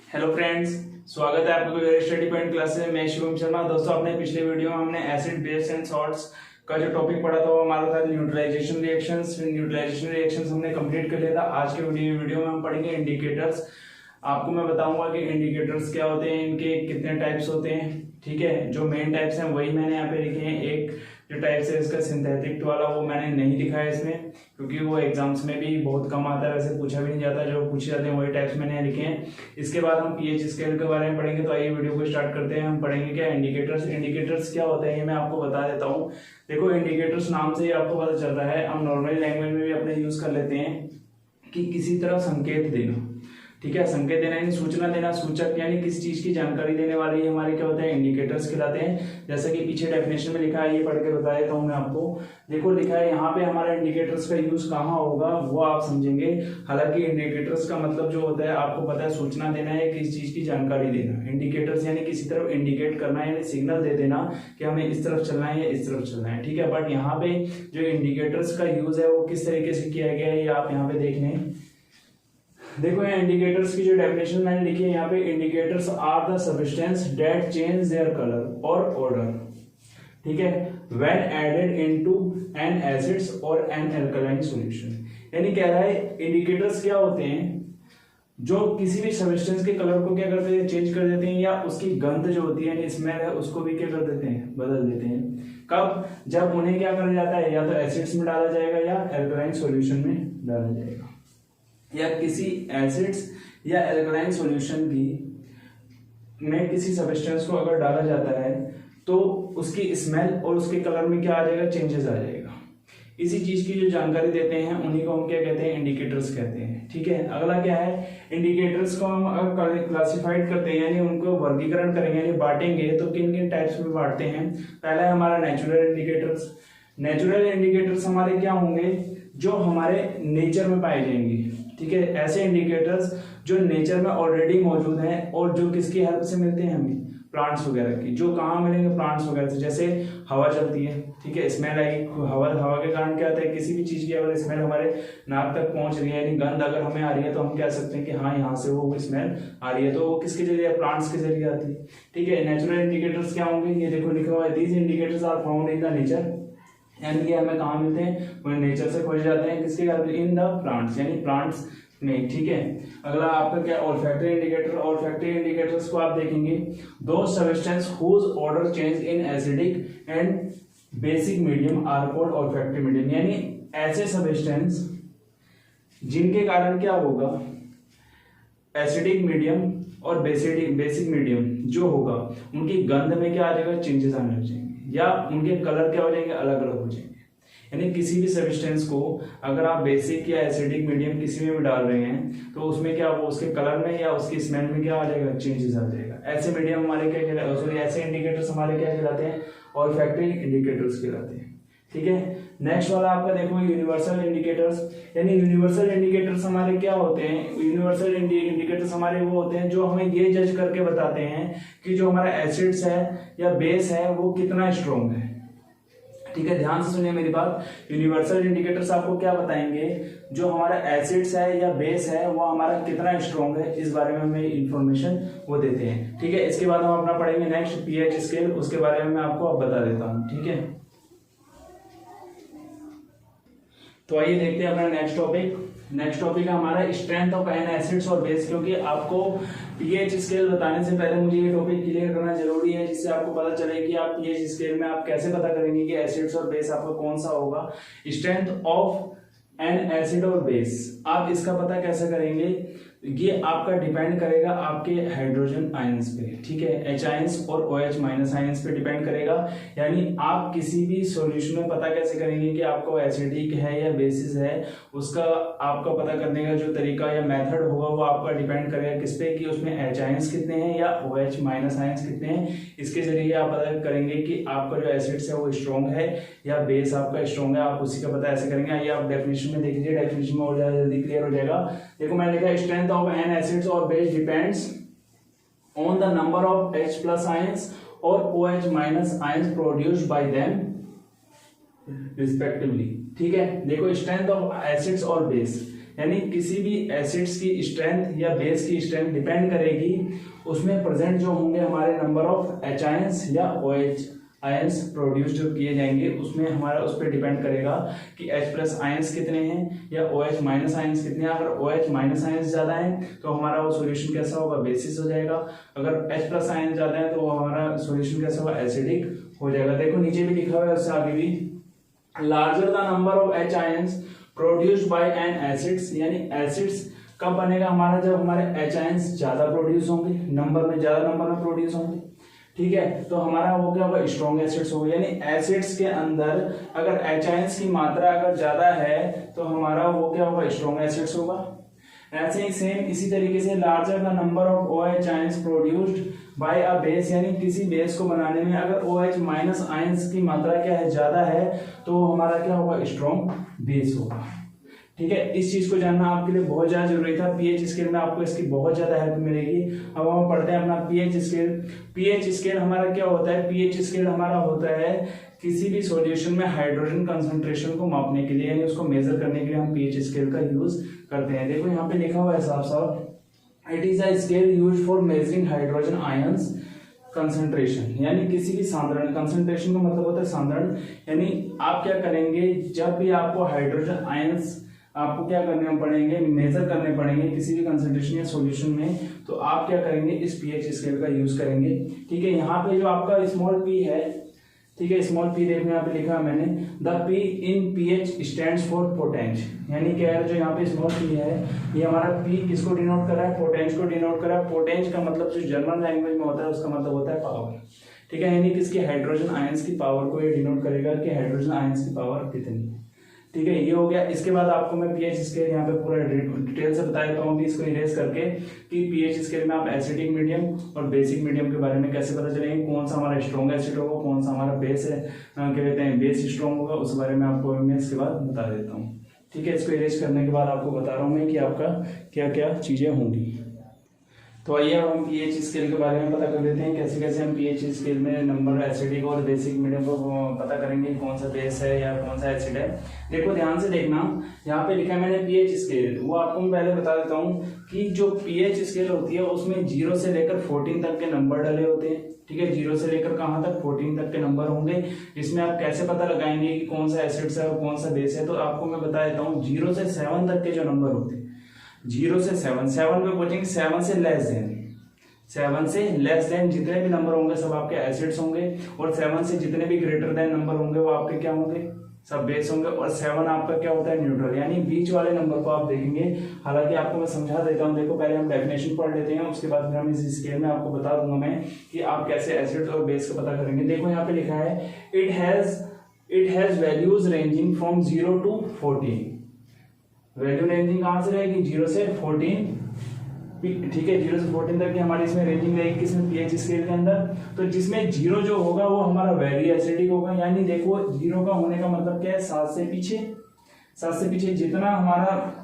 Hello friends, स्वागत है आपका मेरे स्टडी पॉइंट क्लास में। मैं शिवम शर्मा। दोस्तों, अपने पिछले वीडियो में हमने एसिड बेस एंड सॉल्ट्स का जो टॉपिक पढ़ा था वो हमारा था न्यूट्रलाइजेशन रिएक्शंस। न्यूट्रलाइजेशन रिएक्शंस हमने कंप्लीट कर लिया था। आज के वीडियो में हम पढ़ेंगे इंडिकेटर्स। आपको मैं बताऊंगा कि इंडिकेटर्स क्या होते हैं, इनके कितने टाइप्स होते हैं। ठीक है, जो मेन टाइप्स हैं वही मैंने यहाँ पे लिखे हैं। एक जो टाइप्स है इसका सिंथेटिक वाला, वो मैंने नहीं लिखा है इसमें, क्योंकि वो एग्जाम्स में भी बहुत कम आता है, वैसे पूछा भी नहीं जाता। जो पूछे जाते हैं वही टाइप्स मैंने लिखे हैं। इसके बाद हम पीएच स्केल के बारे में पढ़ेंगे। तो आइए वीडियो को स्टार्ट करते हैं। हम पढ़ेंगे क्या इंडिकेटर्स। इंडिकेटर्स क्या होते हैं ये मैं आपको बता देता हूँ। देखो, इंडिकेटर्स नाम से ही आपको पता चल रहा है, हम नॉर्मल लैंग्वेज में भी अपने यूज कर लेते हैं कि किसी तरह संकेत देना। ठीक है, संकेत देना यानी सूचना देना, सूचक यानी किसी चीज की जानकारी देने वाले हमारे क्या होते हैं, इंडिकेटर्स कहलाते हैं। जैसे कि पीछे डेफिनेशन में लिखा है, ये पढ़ के बता देता हूँ मैं आपको। देखो लिखा है यहाँ पे, हमारा इंडिकेटर्स का यूज कहाँ होगा वो आप समझेंगे। हालांकि इंडिकेटर्स का मतलब जो होता है आपको पता है, सूचना देना है, किसी चीज की जानकारी देना। इंडिकेटर्स यानी किसी तरफ इंडिकेट करना यानी सिग्नल दे देना कि हमें इस तरफ चलना है या इस तरफ चलना है। ठीक है, बट यहाँ पे जो इंडिकेटर्स का यूज है वो किस तरीके से किया गया है ये आप यहाँ पे देख लें। देखो यहाँ इंडिकेटर्स की जो डेफिनेशन मैंने लिखी है यहाँ पे, indicators are the substance that change their colour और ऑर्डर। ठीक है, when added into an acids और एन अल्कलाइन सॉल्यूशन। यानी कह रहा है इंडिकेटर्स क्या होते हैं, जो किसी भी सब्सटेंस के कलर को क्या करते हैं, चेंज कर देते हैं, या उसकी गंध जो होती है, स्मेल है, उसको भी क्या कर देते हैं, बदल देते हैं। कब? जब उन्हें क्या करा जाता है, या तो एसिड्स में डाला जाएगा या अल्कलाइन सॉल्यूशन में डाला जाएगा। या किसी एसिड्स या एल्कलाइन सॉल्यूशन की में किसी सब्सटेंस को अगर डाला जाता है तो उसकी स्मेल और उसके कलर में क्या आ जाएगा, चेंजेस आ जाएगा। इसी चीज की जो जानकारी देते हैं उन्हीं को हम क्या कहते हैं, इंडिकेटर्स कहते हैं। ठीक है, अगला क्या है, इंडिकेटर्स को हम अगर क्लासिफाइड करते हैं यानी उनको वर्गीकरण करेंगे यानी बांटेंगे, तो किन किन टाइप्स में बांटते हैं। पहला है हमारा नेचुरल इंडिकेटर्स। नेचुरल इंडिकेटर्स हमारे क्या होंगे, जो हमारे नेचर में पाए जाएंगे। ठीक है, ऐसे इंडिकेटर्स जो नेचर में ऑलरेडी मौजूद हैं और जो किसकी हेल्प से मिलते हैं हमें, प्लांट्स वगैरह की। जो कहाँ मिलेंगे, प्लांट्स वगैरह से। जैसे हवा चलती है, ठीक है, स्मेल आएगी, हवा के कारण क्या होता है, किसी भी चीज की अगर स्मेल हमारे नाक तक पहुंच रही है यानी गंध अगर हमें आ रही है, तो हम कह सकते हैं कि हाँ यहाँ से वो स्मेल आ रही है। तो वो किसके जरिए, प्लांट्स के जरिए आती है। ठीक है, नेचुरल इंडिकेटर्स क्या होंगे, ये देखो लिखा हुआ है, these indicators are found in the nature. यानी कि हमें कहाँ मिलते हैं, वो नेचर से खोजे जाते हैं। किसके कारण, इन द प्लांट्स यानी प्लांट्स में। ठीक है, अगला आपका क्या, ऑल्फैक्टरी इंडिकेटर। ऑल्फैक्टरी इंडिकेटर्स को आप देखेंगे, दो substance whose order change in acidic and basic medium are called olfactory medium. यानी ऐसे सब्सटेंस जिनके कारण क्या होगा, एसिडिक मीडियम और बेसिक मीडियम जो होगा उनकी गंध में क्या आ जाएगा, चेंजेस आने लग जाएंगे, या उनके कलर क्या हो जाएंगे, अलग अलग हो जाएंगे। यानी किसी भी सब्सटेंस को अगर आप बेसिक या एसिडिक मीडियम किसी में भी डाल रहे हैं तो उसमें क्या वो उसके कलर में या उसकी स्मेल में क्या आ जाएगा, चेंजेस आ जाएगा। ऐसे मीडियम हमारे क्या कहलाते, सॉरी ऐसे इंडिकेटर्स हमारे क्या कहलाते हैं, ऑल्फैक्टरी इंडिकेटर्स कहलाते हैं। ठीक है, नेक्स्ट वाला आपका देखो यूनिवर्सल इंडिकेटर्स। यानी यूनिवर्सल इंडिकेटर्स हमारे क्या होते हैं, यूनिवर्सल इंडिकेटर्स हमारे वो होते हैं जो हमें ये जज करके बताते हैं कि जो हमारा एसिड्स है या बेस है वो कितना स्ट्रॉन्ग है। ठीक है, ध्यान से सुनिए मेरी बात। यूनिवर्सल इंडिकेटर्स आपको क्या बताएंगे, जो हमारा एसिड्स है या बेस है वो हमारा कितना स्ट्रॉन्ग है, इस बारे में हमें इंफॉर्मेशन वो देते हैं। ठीक है, इसके बाद हम अपना पढ़ेंगे नेक्स्ट पीएच स्केल, उसके बारे में मैं आपको अब बता देता हूँ। ठीक है, तो आइए देखते हैं अपना नेक्स्ट टॉपिक। नेक्स्ट टॉपिक है हमारा स्ट्रेंथ ऑफ एन एसिड्स और बेस। क्योंकि आपको पीएच स्केल बताने से पहले मुझे ये टॉपिक क्लियर करना जरूरी है, जिससे आपको पता चले कि आप पीएच स्केल में आप कैसे पता करेंगे कि एसिड्स और बेस आपका कौन सा होगा। स्ट्रेंथ ऑफ एन एसिड और बेस, आप इसका पता कैसे करेंगे, ये आपका डिपेंड करेगा आपके हाइड्रोजन आयंस पे। ठीक है, H आयंस और OH माइनस आयंस पे डिपेंड करेगा। यानी आप किसी भी सॉल्यूशन में पता कैसे करेंगे कि आपको एसिडिक है या बेसिस है, उसका आपका पता करने का जो तरीका या मेथड होगा वो आपका डिपेंड करेगा किस पे, कि उसमें H आयंस कितने हैं या OH माइनस आयंस कितने हैं। इसके जरिए आप पता करेंगे कि आपका जो एसिड्स है वो स्ट्रॉन्ग है या बेस आपका स्ट्रॉन्ग है। आप उसी का पता ऐसे करेंगे। आइए आप डेफिनेशन में देखिए, डेफिनेशन में और ज्यादा जल्दी क्लियर हो जाएगा। देखो मैंने लिखा strength of an acids or base depends on the number of H plus ions or OH minus ions produced by them respectively। ठीक है, देखो स्ट्रेंथ ऑफ एसिड्स और बेस यानी किसी भी एसिड्स की स्ट्रेंथ या बेस की स्ट्रेंथ डिपेंड करेगी उसमें प्रेजेंट जो होंगे हमारे नंबर ऑफ एच आयंस या ओ एच आयंस प्रोड्यूस जो किए जाएंगे, उसमें हमारा उस पर डिपेंड करेगा कि H प्लस आयंस कितने हैं या OH माइनस आयंस कितने हैं। अगर OH माइनस आयंस ज्यादा है तो हमारा वो सॉल्यूशन कैसा होगा, बेसिस हो जाएगा। अगर H प्लस आयंस ज्यादा है तो हमारा सॉल्यूशन कैसा होगा, एसिडिक हो जाएगा। देखो नीचे भी लिखा हुआ है, उससे आगे भी larger the number of H ions produced by an acids, यानी एसिड्स कब बनेगा हमारा, जब हमारे H आयंस ज्यादा प्रोड्यूस होंगे, नंबर में ज्यादा नंबर में प्रोड्यूस होंगे। ठीक है, तो हमारा वो क्या होगा, स्ट्रॉन्ग एसिड्स होगा। यानी एसिड्स के अंदर अगर H आयंस की मात्रा अगर ज्यादा है तो हमारा वो क्या होगा, स्ट्रॉन्ग एसिड्स होगा। ऐसे ही सेम इसी तरीके से larger the number of OH ions produced bye a base, यानी किसी बेस को बनाने में अगर OH माइनस आयंस की मात्रा क्या है, ज्यादा है, तो हमारा क्या होगा, स्ट्रॉन्ग बेस होगा। ठीक है, इस चीज को जानना आपके लिए बहुत ज्यादा जरूरी था। पीएच स्केल में आपको इसकी बहुत ज्यादा हेल्प मिलेगी। अब हम पढ़ते हैं अपना पीएच स्केल। पीएच स्केल हमारा क्या होता है, पीएच स्केल हमारा होता है किसी भी सॉल्यूशन में हाइड्रोजन कंसंट्रेशन को मापने के लिए, यानी उसको मेजर करने के लिए हम पीएच स्केल का यूज करते हैं। देखो यहाँ पे लिखा हुआ है साफ साफ, it is a scale used for measuring hydrogen ions concentration, यानी किसी भी सांद्रण, कंसंट्रेशन का मतलब होता है सांद्रण, यानी आप क्या करेंगे, जब भी आपको हाइड्रोजन आयंस आपको क्या करने पड़ेंगे, मेजर करने पड़ेंगे किसी भी कंसंट्रेशन या सॉल्यूशन में, तो आप क्या करेंगे, इस पीएच स्केल का यूज करेंगे। ठीक है, यहाँ पे जो आपका स्मॉल पी है, ठीक है, स्मॉल पी देखो यहाँ पे लिखा है मैंने, the P in pH stands for potence, यानी क्या है, जो यहाँ पे स्मॉल पी है ये हमारा पी किसको डिनोट कर रहा है, पोटेंस को डिनोट कर रहा है। पोटेंस का मतलब जो जर्मन लैंग्वेज में होता है उसका मतलब होता है पावर। ठीक है, यानी किसकी, हाइड्रोजन आयंस की पावर को ये डिनोट करेगा कि हाइड्रोजन आयंस की पावर कितनी है। ठीक है, ये हो गया। इसके बाद आपको मैं पीएच स्केल यहाँ पे पूरा डिटेल से बता देता हूँ कि इसको इरेज करके कि पीएच स्केल में आप एसिडिक मीडियम और बेसिक मीडियम के बारे में कैसे पता चलेंगे, कौन सा हमारा स्ट्रॉन्ग एसिड होगा, कौन सा हमारा बेस है, क्या कहते हैं, बेस स्ट्रॉन्ग होगा, उस बारे में आपको मैं इसके बाद बता देता हूँ। ठीक है, इसको इरेज करने के बाद आपको बता रहा हूँ मैं कि आपका क्या क्या चीजें होंगी। तो आइए अब हम पीएच स्केल के बारे में पता कर लेते हैं, कैसे कैसे हम पीएच स्केल में नंबर एसिडिक और बेसिक मीडियम को पता करेंगे, कौन सा बेस है या कौन सा एसिड है। देखो ध्यान से देखना, यहाँ पे लिखा है मैंने पीएच स्केल, वो आपको मैं पहले बता देता हूँ कि जो पीएच स्केल होती है उसमें 0 से लेकर 14 तक के नंबर डले होते हैं। ठीक है, 0 से लेकर कहाँ तक, 14 तक के नंबर होंगे। इसमें आप कैसे पता लगाएंगे कि कौन सा एसिड है और कौन सा बेस है, तो आपको मैं बता देता हूँ 0 से 7 तक के जो नंबर होते हैं, 0 से 7 में पूछेंगे 7 से लेस देन, 7 से लेस देन जितने भी नंबर होंगे सब आपके एसिड्स होंगे, और 7 से जितने भी ग्रेटर देन नंबर होंगे वो आपके क्या होंगे, सब बेस होंगे। और 7 आपका क्या होता है, न्यूट्रल, यानी बीच वाले नंबर को आप देखेंगे। हालांकि आपको मैं समझा देता हूँ, देखो पहले हम डेफिनेशन पढ़ लेते हैं, उसके बाद फिर हम इस स्केल में आपको बता दूंगा मैं कि आप कैसे एसिड और बेस का पता करेंगे। देखो यहाँ पे लिखा है, it has values ranging from 0 to 14। Value ranging कहां से रहेगी, 0 से 14। ठीक है, 0 से 14 तक की हमारी इसमें रेंजिंग रहेगी, किसमें, पीएच स्केल के अंदर। तो जिसमें 0 जो होगा वो हमारा वेरी एसिडिक होगा, यानी देखो 0 का होने का मतलब क्या है, 7 से पीछे जितना हमारा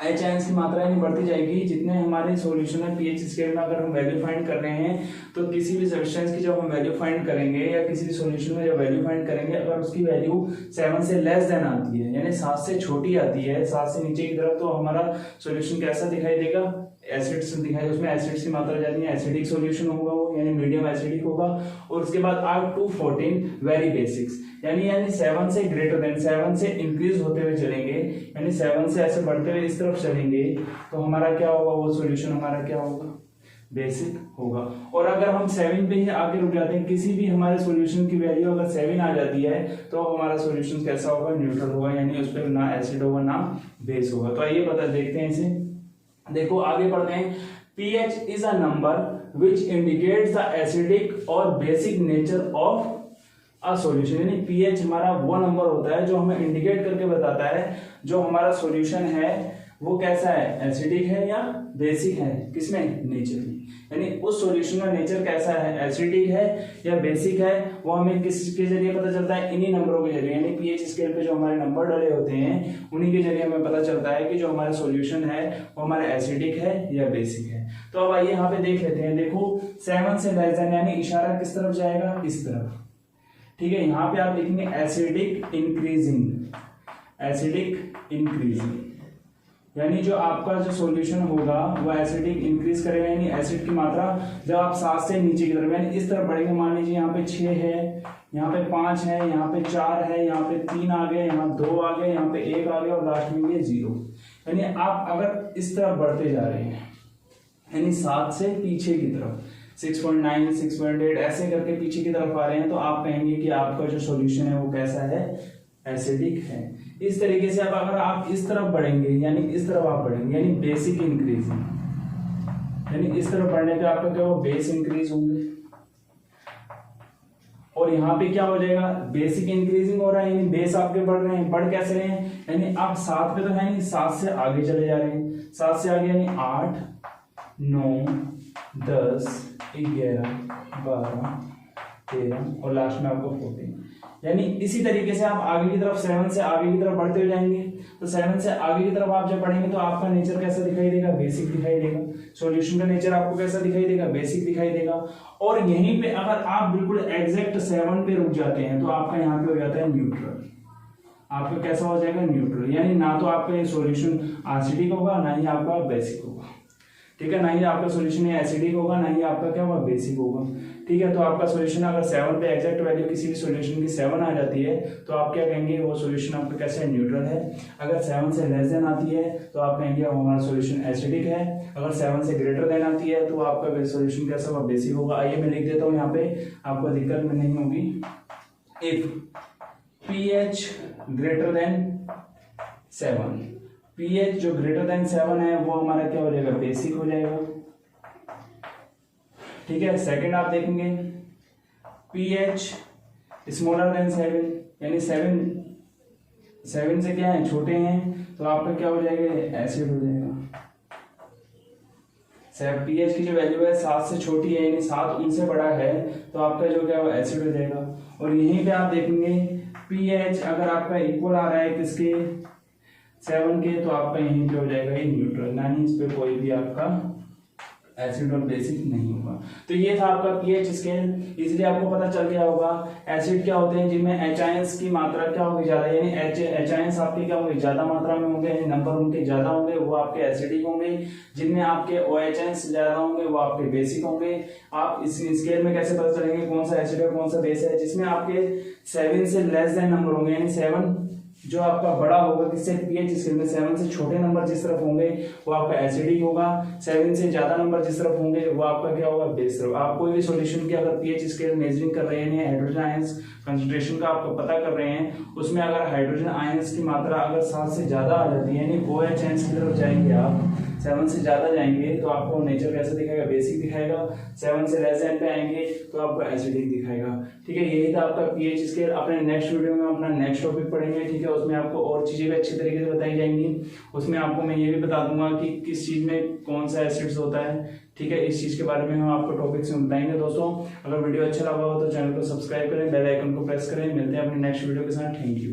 एच आयंस की मात्रा यानी बढ़ती जाएगी, जितने हमारे सॉल्यूशन है पीएच स्केल में अगर हम वैल्यू फाइंड कर रहे हैं, तो किसी भी सब्सटेंस की जब हम वैल्यू फाइंड करेंगे या किसी भी सॉल्यूशन में जब वैल्यू फाइंड करेंगे, अगर उसकी वैल्यू 7 से लेस देन आती है, यानी 7 से छोटी आती है, 7 से नीचे की तरफ, तो हमारा सॉल्यूशन कैसा दिखाई देगा, एसिड्स दिखाई, उसमें एसिड्स की मात्रा जाती है, एसिडिक सॉल्यूशन होगा वो, यानी मीडियम एसिडिक होगा। और उसके बाद आर 2 14 वेरी बेसिक्स, यानी 7 से ग्रेटर देन, 7 से इंक्रीज होते हुए चलेंगे, यानी 7 से ऐसे बढ़ते हुए इस तरफ चलेंगे, तो हमारा क्या होगा, वो सॉल्यूशन हमारा क्या होगा, बेसिक होगा। और अगर हम 7 पे ही आगे रुक जाते हैं, किसी भी हमारे सॉल्यूशन की वैल्यू अगर 7 आ जाती है, तो हमारा सॉल्यूशन कैसा होगा, न्यूट्रल होगा, यानी उस पर ना एसिड होगा ना बेस होगा। तो आइए पता देखते हैं इसे। देखो आगे पढ़ते हैं, pH is a number which indicates the acidic और basic nature of a solution, यानी pH हमारा वो नंबर होता है जो हमें इंडिकेट करके बताता है जो हमारा सॉल्यूशन है वो कैसा है, एसिडिक है या बेसिक है, किसमें, नेचर में, यानी उस सॉल्यूशन का नेचर कैसा है, एसिडिक है या बेसिक है, वो हमें किसके जरिए पता चलता है, इन्हीं नंबरों के जरिए, यानी पीएच स्केल पे जो हमारे नंबर डले होते हैं उन्हीं के जरिए हमें पता चलता है कि जो हमारा सॉल्यूशन है वो हमारा एसिडिक है या बेसिक है। तो अब आइए यहाँ पे देख लेते हैं। देखो 7 से लेस देन, यानी इशारा किस तरफ जाएगा, इस तरफ। ठीक है, यहाँ पे आप लिखेंगे एसिडिक इंक्रीजिंग, यानी जो आपका जो सॉल्यूशन होगा वो एसिडिक इंक्रीज करेगा, यानी एसिड की मात्रा जब आप 7 से नीचे की तरफ यानी इस तरफ बढ़ेंगे, मान लीजिए यहाँ पे 6 है, यहाँ पे 5 है, यहाँ पे 4 है, यहाँ पे 3 आ गए, यहाँ 2 आ गए, यहाँ पे 1 आ गया और लास्ट में ये 0। यानी आप अगर इस तरफ बढ़ते जा रहे हैं यानी 7 से पीछे की तरफ 6.9 6.8 ऐसे करके पीछे की तरफ आ रहे हैं, तो आप कहेंगे कि आपका जो सॉल्यूशन है वो कैसा है, एसिडिक है। इस तरीके से अब अगर आप इस तरफ बढ़ेंगे यानी इस तरफ आप बढ़ेंगे यानी बेसिक इंक्रीजिंग, यानी इस तरफ बढ़ने पे आपका क्या हो, बेस इंक्रीज होंगे। और यहाँ पे क्या हो जाएगा, बेसिक इंक्रीजिंग हो रहा है यानी बेस आपके बढ़ रहे हैं। बढ़ कैसे रहे हैं, यानी आप 7 पे तो है नहीं, 7 से आगे चले जा रहे हैं, 7 से आगे यानी 8 9 10 11 12 13 और लास्ट में आपको 14। यानी इसी तरीके से आप आगे की तरफ 7 से आगे की तरफ बढ़ते हो जाएंगे। तो 7 से आगे की तरफ आप जब बढ़ेंगे तो आपका नेचर कैसा दिखाई देगा, बेसिक दिखाई देगा। सॉल्यूशन का नेचर आपको कैसा दिखाई देगा, बेसिक दिखाई देगा। और यहीं पे अगर आप बिल्कुल एग्जैक्ट 7 पे रुक जाते हैं तो आपका यहाँ पे हो जाता है न्यूट्रल। आपका कैसा हो जाएगा, न्यूट्रल। यानी ना तो आपका ये सॉल्यूशन एसिडिक होगा ना ही आपका बेसिक होगा, ठीक है, ना ही आपका सॉल्यूशन एसिडिक होगा ना ही आपका क्या होगा, बेसिक होगा, ठीक है। तो आपका सॉल्यूशन अगर 7 पे एग्जैक्ट वैल्यू किसी भी सॉल्यूशन की 7 आ जाती है तो आप क्या कहेंगे, वो सॉल्यूशन आपका कैसा है, न्यूट्रल है। अगर 7 से लेस देन आती है तो आप कहेंगे हमारा सॉल्यूशन एसिडिक है। अगर 7 से ग्रेटर देन आती है तो आपका सॉल्यूशन कैसा होगा, बेसिक होगा। आइए मैं लिख देता हूँ यहाँ पे, आपको दिक्कत में नहीं होगी। If pH greater than 7, pH जो ग्रेटर देन 7 है वो हमारा क्या हो जाएगा, बेसिक हो जाएगा, ठीक है। सेकंड आप देखेंगे pH स्मॉलर देन 7, यानी 7 से क्या है, छोटे हैं, तो आपका क्या हो जाएगा, एसिड हो जाएगा। pH की जो वैल्यू है 7 से छोटी है यानी 7 उनसे बड़ा है तो आपका जो क्या है वो एसिड हो जाएगा। और यहीं पे आप देखेंगे pH अगर आपका इक्वल आ रहा है किसके, 7 के, तो आपका यहीं पे हो जाएगा ये न्यूट्रल, यानी इस पे कोई भी आपका एसिड और बेसिक नहीं होगा। तो ये था आपका pH स्केल। इसलिए आपको पता चल गया होगा एसिड क्या होते हैं, जिनमें H आयंस की मात्रा क्या होगी, ज्यादा, यानी H आयंस आपके क्या होंगे, ज्यादा मात्रा में होंगे, यानी नंबर उनके ज्यादा होंगे, वो आपके एसिडिक होंगे। जिनमें आपके OH आयंस ज्यादा होंगे वो आपके बेसिक होंगे। आप इस स्केल में कैसे पता चलेंगे कौन सा एसिड है कौन सा बेस है, जिसमें आपके 7 से लेस देन नंबर होंगे, यानी 7 जो आपका बड़ा होगा किससे, pH स्केल में 7 से छोटे नंबर जिस तरफ होंगे वो आपका एसिडिक होगा, 7 से ज्यादा नंबर जिस तरफ होंगे वो आपका क्या होगा, बेस तरफ। आप कोई भी सॉल्यूशन की अगर pH स्केल मेजरिंग कर रहे हैं, हाइड्रोजन आयंस कंसंट्रेशन का आपको पता कर रहे हैं, उसमें अगर हाइड्रोजन आयंस की मात्रा अगर 7 से ज्यादा आ जाती है यानी OH आयंस की तरफ जाएंगे आप, 7 से ज्यादा जाएंगे तो आपको नेचर कैसे दिखाएगा, बेसिक दिखाएगा। 7 से लेस देन पे आएंगे तो आपको एसिडिक दिखाएगा, ठीक है। यही था आपका pH स्केल। अपने नेक्स्ट वीडियो में अपना नेक्स्ट टॉपिक पढ़ेंगे, ठीक है। उसमें आपको और चीजें भी अच्छी तरीके से बताई जाएंगी। उसमें आपको मैं ये भी बता दूंगा कि किस चीज में कौन सा एसिड्स होता है, ठीक है। इस चीज के बारे में हम आपको टॉपिक्स में बताएंगे। दोस्तों अगर वीडियो अच्छा लगा हो तो चैनल को सब्सक्राइब करें, बेल आइकन को प्रेस करें। मिलते हैं अपने नेक्स्ट वीडियो के साथ। Thank you.